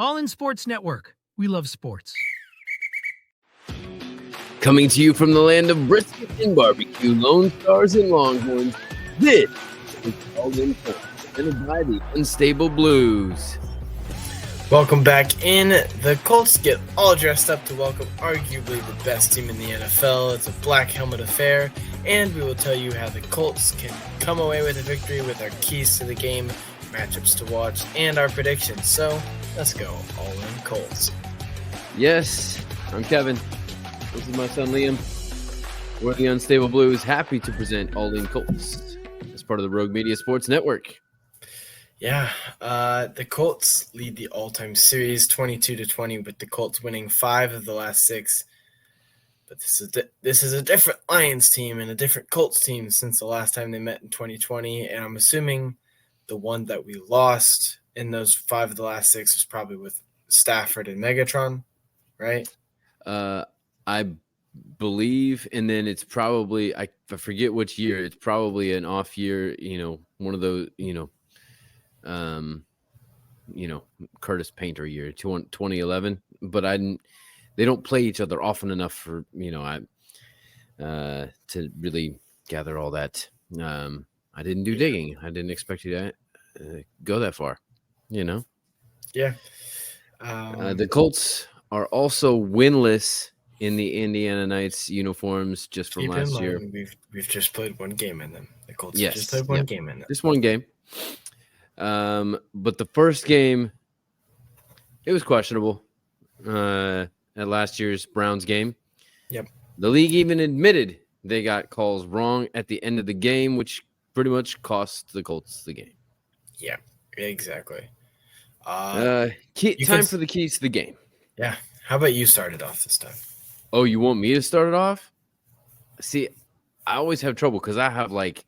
All in Sports Network. We love sports. Coming to you from the land of brisket and barbecue, Lone Stars and Longhorns, this is All In Colts, presented by the Unstable Blues. Welcome back in. The Colts get all dressed up to welcome arguably the best team in the NFL. It's a black helmet affair, and we will tell you how the Colts can come away with a victory with our keys to the game, matchups to watch, and our predictions. So let's go. All in Colts. Yes, I'm Kevin. This is my son Liam. We're the Unstable Blues, happy to present All In Colts as part of the Rogue Media Sports Network. Yeah, the Colts lead the all-time series 22-20, with the Colts winning 5 of the last 6. But this is a different Lions team and a different Colts team since the last time they met in 2020, and I'm assuming the one that we lost in those 5 of the last 6 was probably with Stafford and Megatron, right? I believe, and then it's probably, I forget which year, it's probably an off year, one of those, Curtis Painter year, 2011, but they don't play each other often enough for, to really gather all that. I didn't do digging. I didn't expect you to go that far, Yeah. The Colts are also winless in the Indiana Knights uniforms just from last year. We've just played one game in them. The Colts yes, just played one game in them. Just one game. But the first game, it was questionable at last year's Browns game. Yep. The league even admitted they got calls wrong at the end of the game, which pretty much cost the Colts the game. Yeah, exactly. Time for the keys to the game. Yeah. How about you start it off this time? Oh, you want me to start it off? See, I always have trouble because I have that's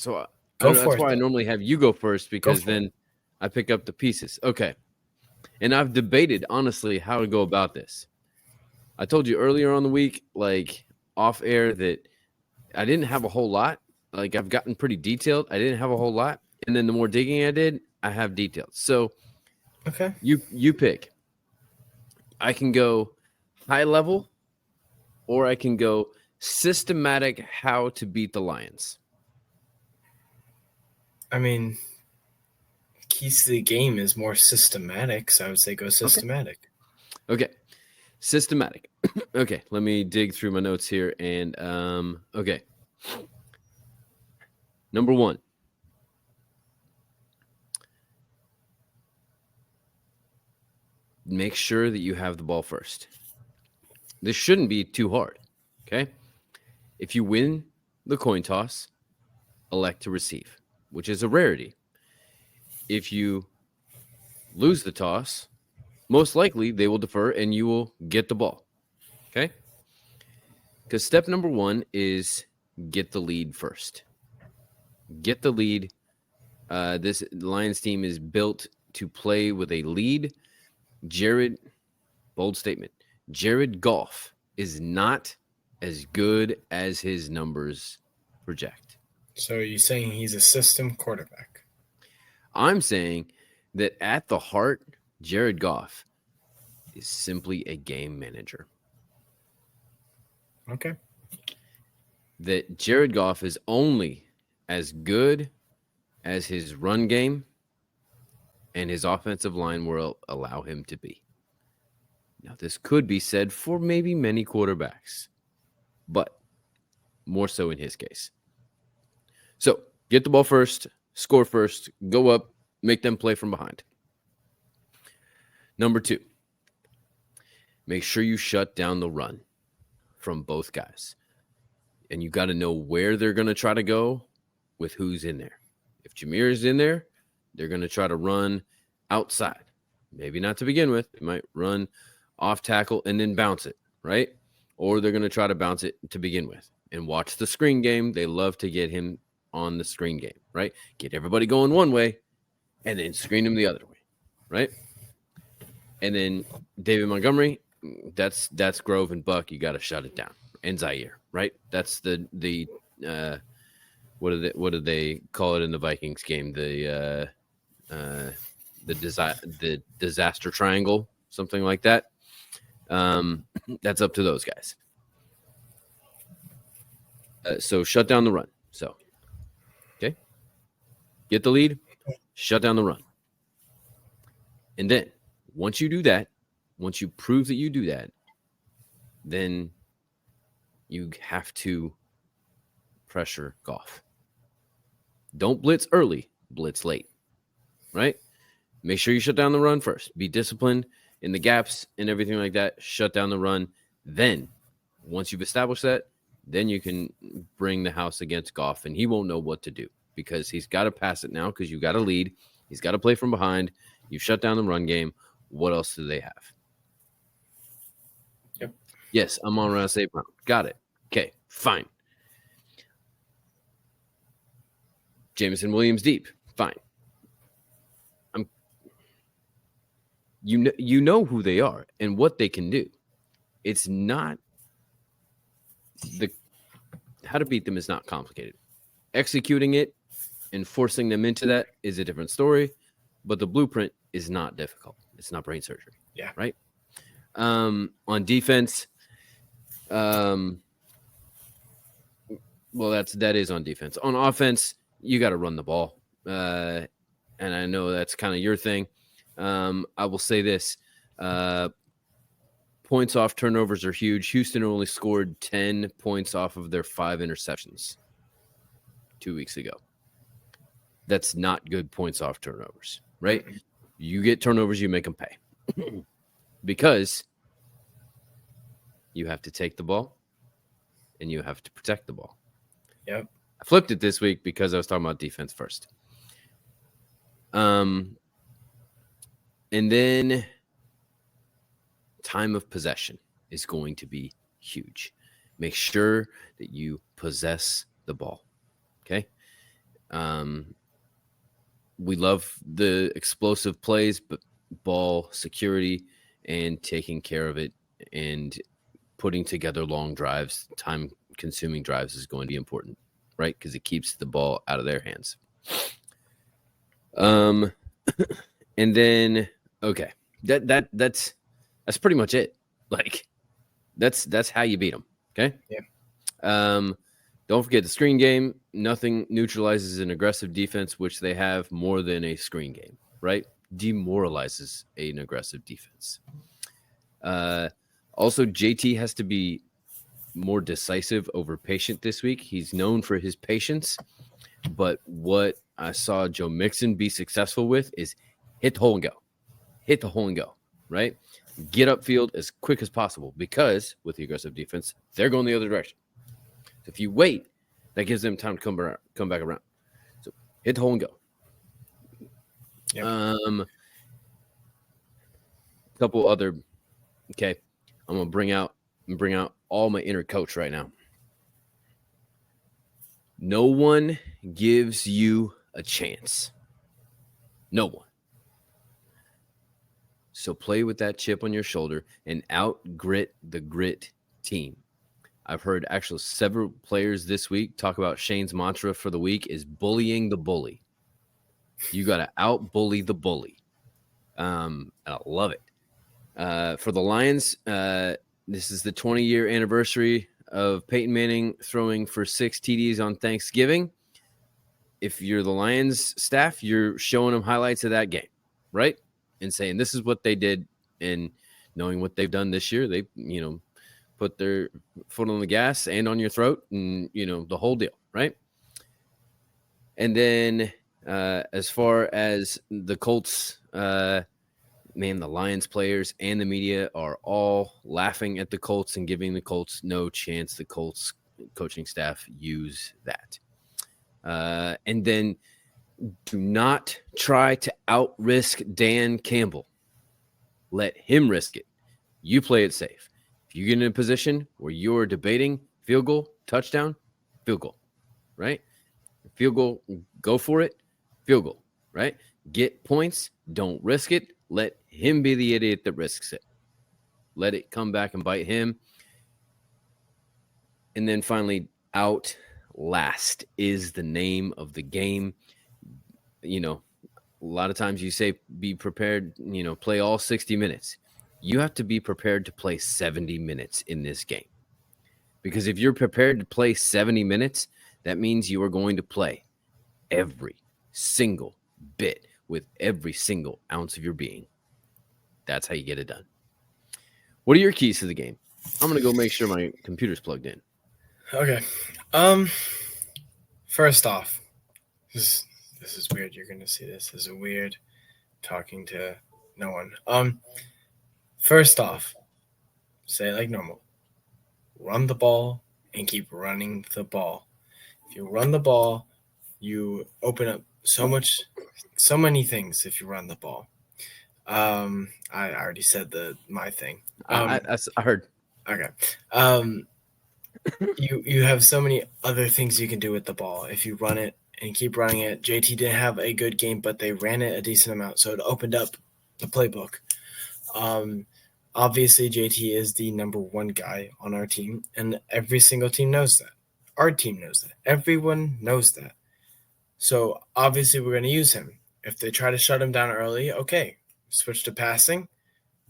why I normally have you go first, because then I pick up the pieces. Okay. And I've debated, honestly, how to go about this. I told you earlier on the week, off air, that I didn't have a whole lot. I've gotten pretty detailed. I didn't have a whole lot. And then the more digging I did, I have details. So okay, you pick. I can go high level, or I can go systematic how to beat the Lions. I mean, keys to the game is more systematic, so I would say go systematic. Okay. Systematic. Okay, let me dig through my notes here. And, okay. Number 1. Make sure that you have the ball first. This shouldn't be too hard, okay? If you win the coin toss, elect to receive, which is a rarity. If you lose the toss, most likely they will defer and you will get the ball, okay? Because step number 1 is get the lead first. Get the lead. This Lions team is built to play with a lead. Bold statement, Jared Goff is not as good as his numbers project. So are you saying he's a system quarterback? I'm saying that at the heart, Jared Goff is simply a game manager. Okay. That Jared Goff is only as good as his run game and his offensive line will allow him to be. Now, this could be said for maybe many quarterbacks, but more so in his case. So, get the ball first, score first, go up, make them play from behind. Number 2, make sure you shut down the run from both guys. And you got to know where they're going to try to go with who's in there. If Jameer is in there, they're going to try to run outside. Maybe not to begin with. They might run off tackle and then bounce it, right? Or they're going to try to bounce it to begin with. And watch the screen game. They love to get him on the screen game, right? Get everybody going one way and then screen him the other way, right? And then David Montgomery, that's Grove and Buck. You got to shut it down. And Zaire, right? That's the what do they call it in the Vikings game? The the disaster triangle, something like that. That's up to those guys. So shut down the run. So, okay, get the lead, shut down the run. And then once you do that, once you prove that you do that, then you have to pressure Goff. Don't blitz early, blitz late, right? Make sure you shut down the run first. Be disciplined in the gaps and everything like that. Shut down the run. Then, once you've established that, then you can bring the house against Goff, and he won't know what to do because he's got to pass it now because you got to lead. He's got to play from behind. You've shut down the run game. What else do they have? Yep. Yes, I'm on Round St. Brown. Got it. Okay, fine. Jameson Williams deep. Fine. You know who they are and what they can do. It's not how to beat them is not complicated. Executing it and forcing them into that is a different story, but the blueprint is not difficult. It's not brain surgery. Yeah. Right. On defense, well, that is on defense. On offense, you got to run the ball, and I know that's kind of your thing. I will say this: points off turnovers are huge. Houston only scored 10 points off of their 5 interceptions 2 weeks ago. That's not good points off turnovers, right? You get turnovers, you make them pay because you have to take the ball and you have to protect the ball. Yep. I flipped it this week because I was talking about defense first. And then time of possession is going to be huge. Make sure that you possess the ball. Okay. We love the explosive plays, but ball security and taking care of it and putting together long drives, time consuming drives is going to be important, right? Because it keeps the ball out of their hands. And then, okay, that's pretty much it. Like that's how you beat them. Okay. Yeah. Don't forget the screen game. Nothing neutralizes an aggressive defense, which they have more than a screen game, right? Demoralizes an aggressive defense. Also, JT has to be more decisive over patient this week. He's known for his patience, but what I saw Joe Mixon be successful with is hit the hole and go. Hit the hole and go, right? Get upfield as quick as possible because with the aggressive defense, they're going the other direction. So if you wait, that gives them time to come back around. So hit the hole and go. Yep. A couple other. Okay, I'm gonna bring out all my inner coach right now. No one gives you a chance. No one. So play with that chip on your shoulder and out-grit the grit team. I've heard actually several players this week talk about Shane's mantra for the week is bullying the bully. You got to out-bully the bully. And I love it. For the Lions, this is the 20-year anniversary of Peyton Manning throwing for 6 TDs on Thanksgiving. If you're the Lions staff, you're showing them highlights of that game, right? And saying this is what they did, and knowing what they've done this year, they, put their foot on the gas and on your throat and, the whole deal, right? And then as far as the Colts, the Lions players and the media are all laughing at the Colts and giving the Colts no chance. The Colts coaching staff use that. And then do not try to out-risk Dan Campbell. Let him risk it. You play it safe. If you get in a position where you're debating field goal, touchdown, field goal, right? Field goal, go for it, field goal, right? Get points, don't risk it. Let him be the idiot that risks it. Let it come back and bite him. And then finally, outlast is the name of the game. A lot of times you say be prepared, play all 60 minutes. You have to be prepared to play 70 minutes in this game. Because if you're prepared to play 70 minutes, that means you are going to play every single bit with every single ounce of your being. That's how you get it done. What are your keys to the game? I'm going to go make sure my computer's plugged in. Okay. First off, this is weird. You're going to see this as a weird talking to no one. First off, say it like normal. Run the ball and keep running the ball. If you run the ball, you open up so many things if you run the ball. I already said my thing. I heard. Okay. You have so many other things you can do with the ball if you run it and keep running it. JT didn't have a good game, but they ran it a decent amount, so it opened up the playbook. Obviously, JT is the number one guy on our team, and every single team knows that. Our team knows that. Everyone knows that. So, obviously, we're going to use him. If they try to shut him down early, okay, switch to passing,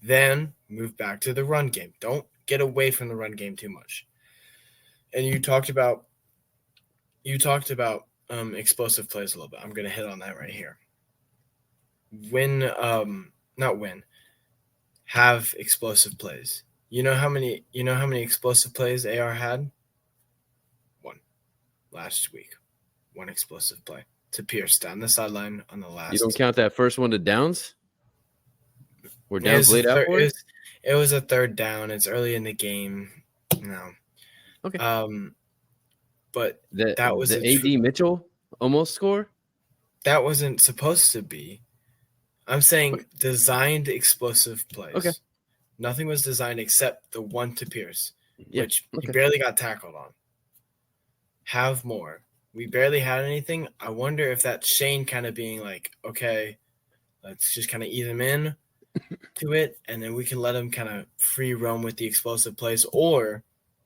then move back to the run game. Don't get away from the run game too much. And you talked about explosive plays a little bit. I'm going to hit on that right here. Have explosive plays. You know how many explosive plays AR had? One last week. One explosive play to Pierce down the sideline on the last. You don't count that first one to Downs? Where Downs laid out for it? It was a third down. It's early in the game. No. Okay. But that was the AD Mitchell almost score? That wasn't supposed to be. I'm saying designed explosive plays. Okay. Nothing was designed except the one to Pierce, which he barely got tackled on. Have more. We barely had anything. I wonder if that's Shane kind of being like, okay, let's just kind of ease him in to it, and then we can let him kind of free roam with the explosive plays. Or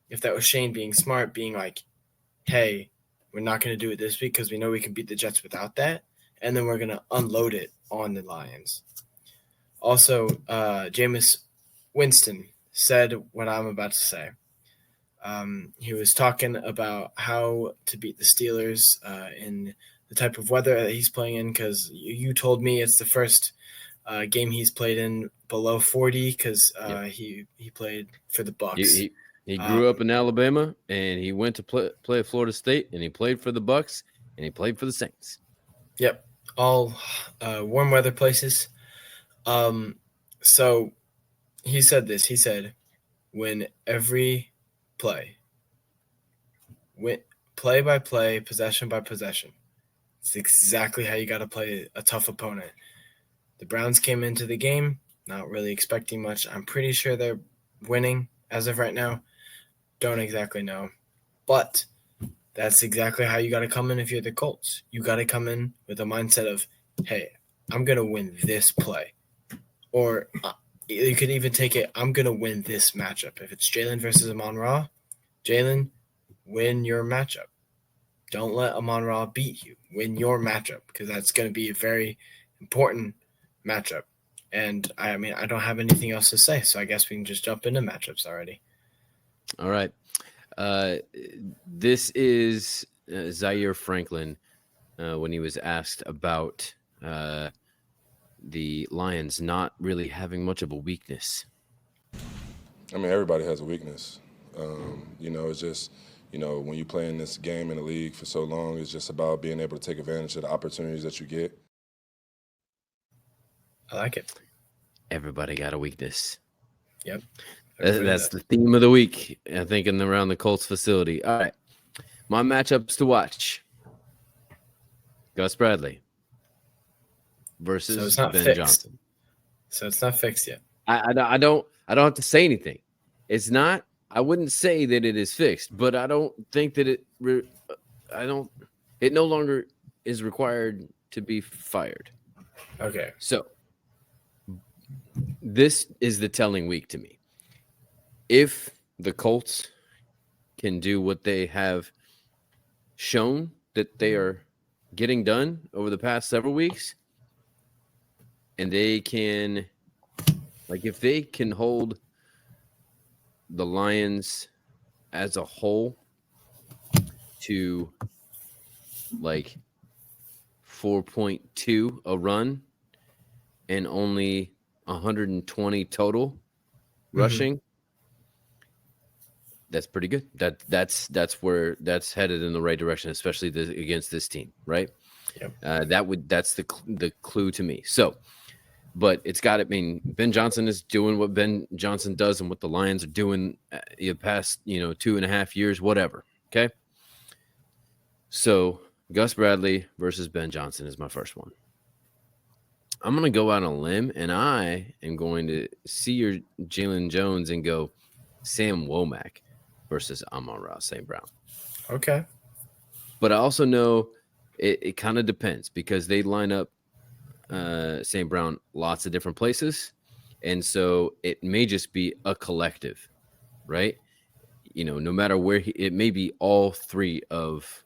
if that was Shane being smart, being like, hey, we're not going to do it this week because we know we can beat the Jets without that, and then we're going to unload it on the Lions. Also, Jameis Winston said what I'm about to say. He was talking about how to beat the Steelers in the type of weather that he's playing in, because you told me it's the first game he's played in below 40 because he played for the Bucks. He grew up in Alabama, and he went to play at Florida State, and he played for the Bucks, and he played for the Saints. Yep, all warm weather places. So he said this. He said, when every play by play, possession by possession, it's exactly how you got to play a tough opponent. The Browns came into the game not really expecting much. I'm pretty sure they're winning as of right now. Don't exactly know. But that's exactly how you got to come in if you're the Colts. You got to come in with a mindset of, hey, I'm going to win this play. Or you could even take it, I'm going to win this matchup. If it's Jalen versus Amon-Ra, Jalen, win your matchup. Don't let Amon-Ra beat you. Win your matchup, because that's going to be a very important matchup. And, I mean, I don't have anything else to say, so I guess we can just jump into matchups already. All right. This is Zaire Franklin when he was asked about the Lions not really having much of a weakness. I mean, everybody has a weakness. It's just, when you play in this game in the league for so long, it's just about being able to take advantage of the opportunities that you get. I like it. Everybody got a weakness. Yep. That's the theme of the week, I think, around the Colts facility. All right. My matchups to watch. Gus Bradley versus Ben Johnson. So it's not fixed yet. I don't have to say anything. It's not. I wouldn't say that it is fixed, but I don't think that it no longer is required to be fired. Okay. So this is the telling week to me. If the Colts can do what they have shown that they are getting done over the past several weeks, and they can, like, if they can hold the Lions as a whole to like 4.2 a run and only 120 total rushing, that's pretty good. That's headed in the right direction, especially against this team, right? Yep. That's the clue to me. So, but it's got. I mean, Ben Johnson is doing what Ben Johnson does, and what the Lions are doing the past 2.5 years, whatever. Okay. So Gus Bradley versus Ben Johnson is my first one. I'm going to go out on a limb, and I am going to see your Jalen Jones and go Sam Womack versus Amon-Ra St. Brown. Okay. But I also know it kind of depends because they line up St. Brown lots of different places. And so it may just be a collective, right? No matter where it may be all three of,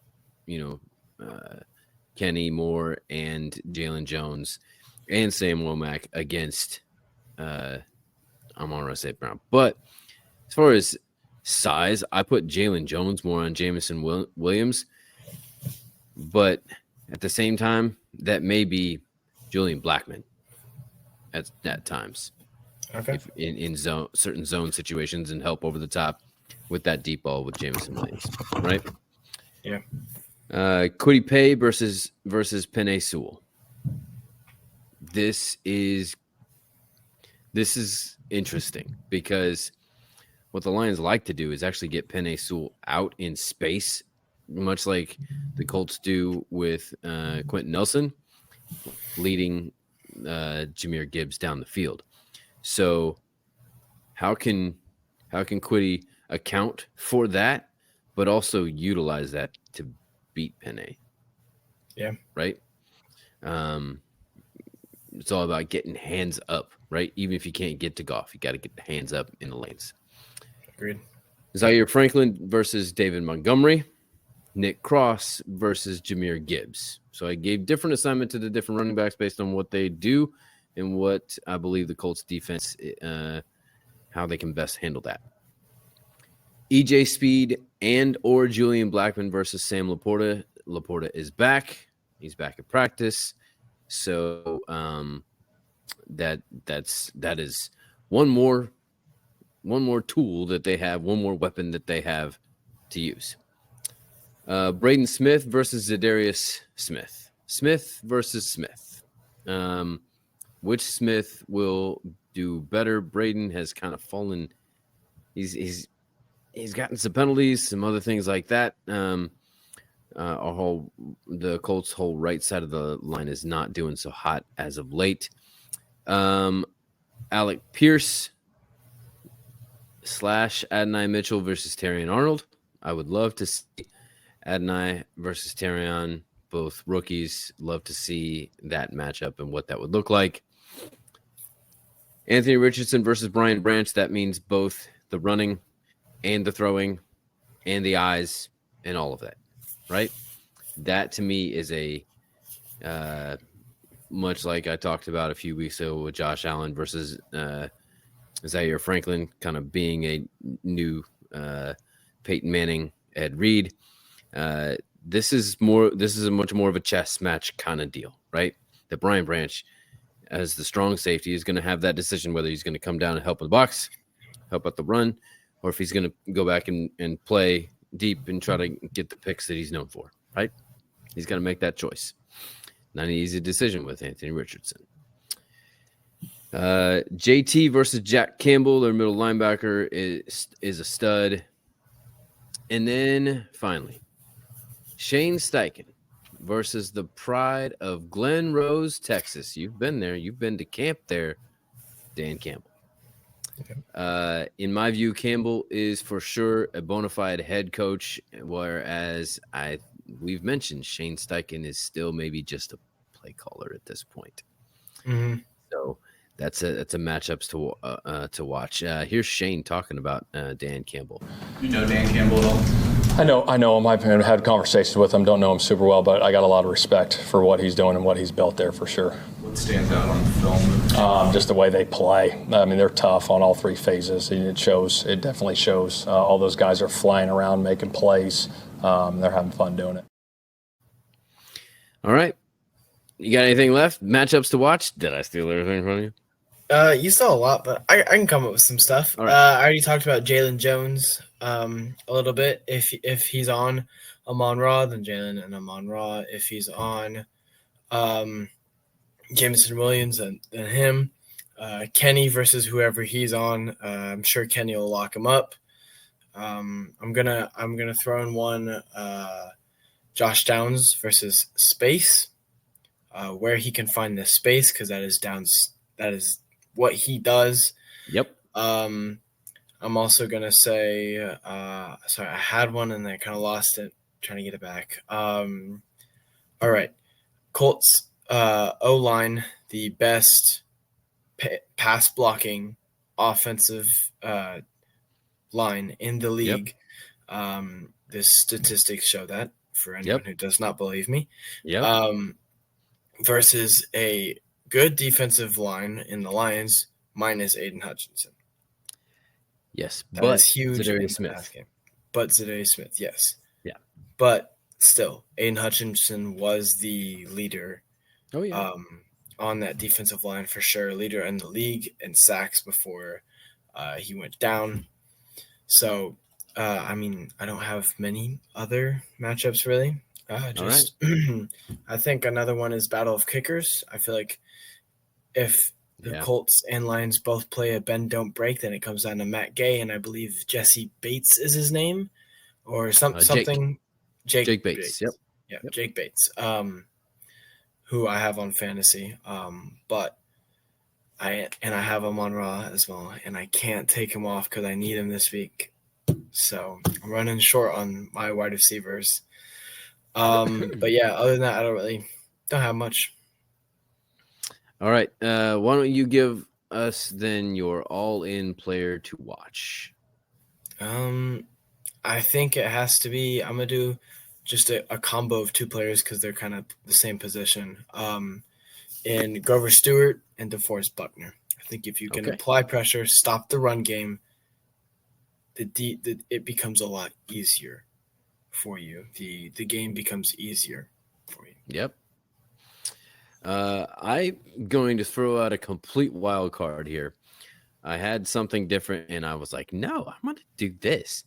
Kenny Moore and Jalen Jones and Sam Womack against Amon-Ra St. Brown. But as far as size, I put Jalen Jones more on Jameson Williams. But at the same time, that may be Julian Blackmon at times. Okay. If in certain zone situations and help over the top with that deep ball with Jameson Williams, right? Yeah. Kwity Paye versus Penei Sewell. This is interesting because what the Lions like to do is actually get Penei Sewell out in space, much like the Colts do with Quentin Nelson, leading Jahmyr Gibbs down the field. So how can Kwity account for that, but also utilize that to beat Penei? Yeah. Right. It's all about getting hands up, right? Even if you can't get to Goff, you got to get the hands up in the lanes. Agreed. Zaire Franklin versus David Montgomery. Nick Cross versus Jahmyr Gibbs. So I gave different assignment to the different running backs based on what they do and what I believe the Colts defense, how they can best handle that. EJ Speed and or Julian Blackmon versus Sam Laporta. Laporta is back. He's back at practice. So that is one more tool that they have, one more weapon that they have to use. Braden Smith versus Zadarius Smith. Smith versus Smith. Which Smith will do better? Braden has kind of fallen. He's gotten some penalties, some other things like that. The Colts' whole right side of the line is not doing so hot as of late. Alec Pierce / Adonai Mitchell versus Terrion Arnold. I would love to see Adonai versus Terrion, both rookies. Love to see that matchup and what that would look like. Anthony Richardson versus Brian Branch. That means both the running and the throwing and the eyes and all of that, right? That to me is a much like I talked about a few weeks ago with Josh Allen versus Zaire Franklin, kind of being a new Peyton Manning, Ed Reed. This is a much more of a chess match kind of deal, right? That Brian Branch, as the strong safety, is going to have that decision whether he's going to come down and help in the box, help out the run, or if he's going to go back and play deep and try to get the picks that he's known for, right? He's got to make that choice. Not an easy decision with Anthony Richardson. JT versus Jack Campbell, their middle linebacker, is a stud. And then finally, Shane Steichen versus the pride of Glen Rose, Texas. You've been there. You've been to camp there, Dan Campbell. In my view, Campbell is for sure a bona fide head coach, whereas we've mentioned Shane Steichen is still maybe just a play caller at this point. Mm-hmm. So that's a matchups to watch. Here's Shane talking about Dan Campbell. You know Dan Campbell at all? I know him. I've had conversations with him. Don't know him super well, but I got a lot of respect for what he's doing and what he's built there for sure. What what stands out on the film? Just the way they play. I mean, they're tough on all three phases. And it shows. It definitely shows. All those guys are flying around making plays. They're having fun doing it. All right. You got anything left? Matchups to watch? Did I steal everything from you? You saw a lot, but I can come up with some stuff. All right. I already talked about Jalen Jones a little bit. If he's on Amon-Ra, then Jalen and Amon-Ra. If he's on Jameson Williams, then him. Kenny versus whoever he's on. I'm sure Kenny will lock him up. I'm gonna throw in one Josh Downs versus Space, where he can find the space, because that is what he does. Yep. I'm also gonna say sorry, I had one and I kind of lost it. Trying to get it back. All right, Colts O-line, the best pass blocking offensive line in the league. The statistics show that, for anyone who does not believe me. Versus a good defensive line in the Lions minus Aiden Hutchinson. Yes, That is huge in Zadarius the Smith. pass game. But Zadarius Smith, yes. Yeah. But still, Aiden Hutchinson was the leader Oh, yeah. on that defensive line for sure. Leader in the league in sacks before he went down. So, I mean, I don't have many other matchups really. I think another one is Battle of Kickers. I feel like if the Colts and Lions both play a bend don't break, then it comes down to Matt Gay, and I believe Jesse Bates is his name, or something. Jake Bates. Yep. Yeah, Jake Bates. Who I have on fantasy. But I have him on Raw as well, and I can't take him off because I need him this week. So I'm running short on my wide receivers. But yeah, other than that, I don't have much. All right. Why don't you give us then your all-in player to watch? I think it has to be. I'm gonna do just a combo of two players because they're kind of the same position. In Grover Stewart and DeForest Buckner. I think if you can apply pressure, stop the run game, it becomes a lot easier for you. The game becomes easier for you. Yep. I'm going to throw out a complete wild card here. I had something different, and I was like, no, I'm going to do this.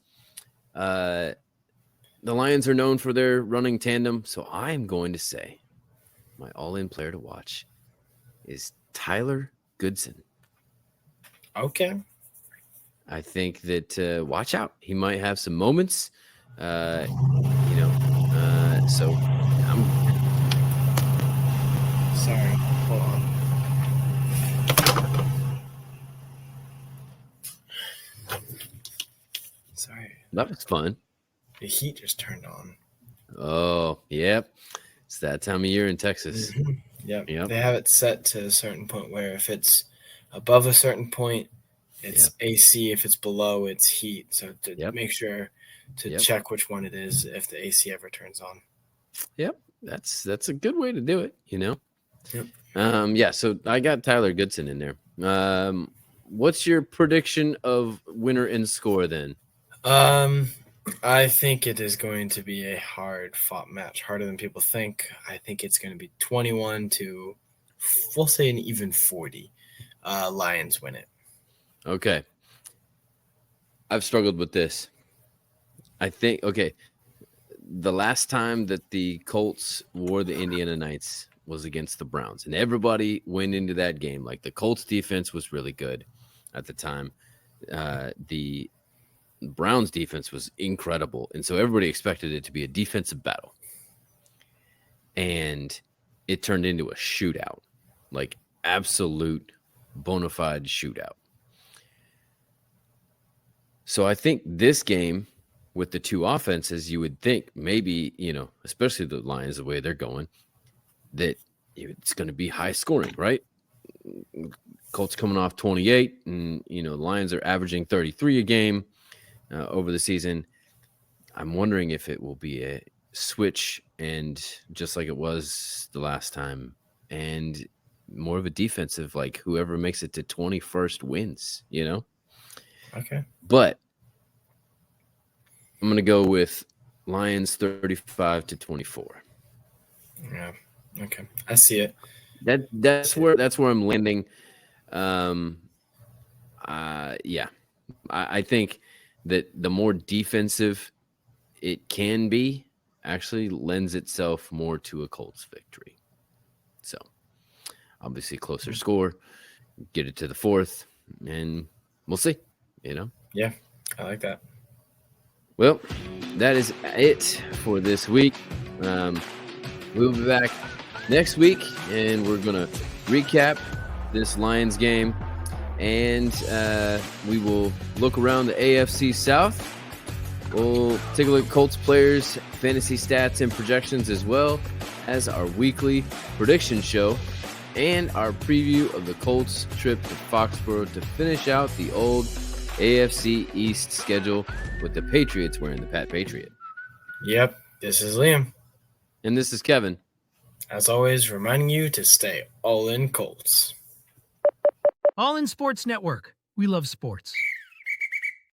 The Lions are known for their running tandem, so I'm going to say my all-in player to watch is Tyler Goodson. Okay. I think that watch out. He might have some moments. So I'm sorry. Hold on. Sorry. That was fun. The heat just turned on. Oh, yep. It's that time of year in Texas. Mm-hmm. Yep. They have it set to a certain point where if it's above a certain point, it's AC. If it's below, it's heat. So to make sure to check which one it is if the AC ever turns on. Yep. That's a good way to do it, you know? Yep. So I got Tyler Goodson in there. What's your prediction of winner and score then? I think it is going to be a hard-fought match, harder than people think. I think it's going to be 21 to, we'll say, an even 40. Lions win it. Okay. I've struggled with this. I think, the last time that the Colts wore the Indiana Knights was against the Browns, and everybody went into that game. Like, the Colts defense was really good at the time. The Browns defense was incredible, and so everybody expected it to be a defensive battle. And it turned into a shootout, like absolute bona fide shootout. So I think this game with the two offenses, you would think maybe, especially the Lions, the way they're going, that it's going to be high scoring, right? Colts coming off 28, and, the Lions are averaging 33 a game over the season. I'm wondering if it will be a switch, and just like it was the last time, and more of a defensive, like whoever makes it to 21st wins, you know? Okay. But I'm going to go with Lions 35-24. Yeah. Okay. I see it. That's where I'm landing. Yeah. I think that the more defensive it can be actually lends itself more to a Colts victory. So obviously closer score, get it to the fourth, and we'll see, you know? Yeah. I like that. Well, that is it for this week. We'll be back next week, and we're going to recap this Lions game, and we will look around the AFC South. We'll take a look at Colts players, fantasy stats, and projections, as well as our weekly prediction show and our preview of the Colts trip to Foxborough to finish out the old AFC East schedule with the Patriots wearing the Pat Patriot. Yep. This is Liam. And this is Kevin. As always, reminding you to stay all in Colts. All in Sports Network. We love sports.